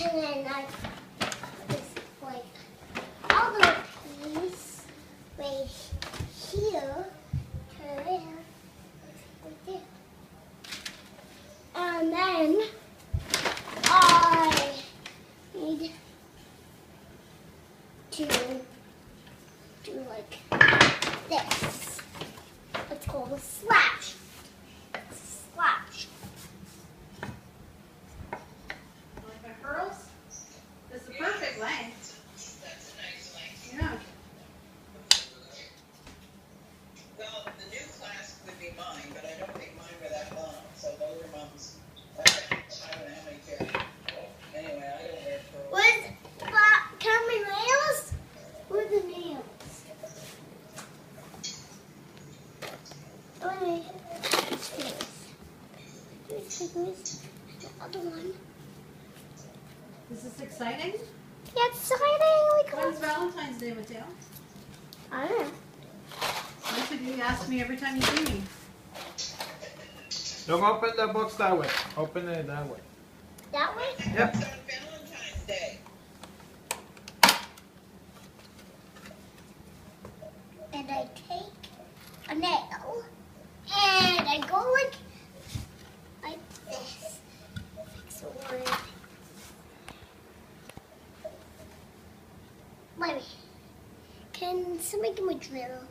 And then I just like other piece right here. Turn it right there. And then I need to do like this. It's called a slash. Slash. Like my pearls? This is the perfect length. That's a nice length. Yeah. Well, the new clasp would be mine, but I don't think mine were that long, so those are Mom's. Okay, I don't know how many pair. Anyway, I don't wear pearls. Where's Carmen nails? Where are the nails? Oh, here's the other one. Is this exciting? Yeah, it's exciting. When's Valentine's Day, Mateo? I don't know. That's what you ask me every time you see me. Don't open the box that way. Open it that way. That way? Yep. It's on Valentine's Day. And I take a nail and I go like this. Fix one. Let me. Can somebody give me a drill?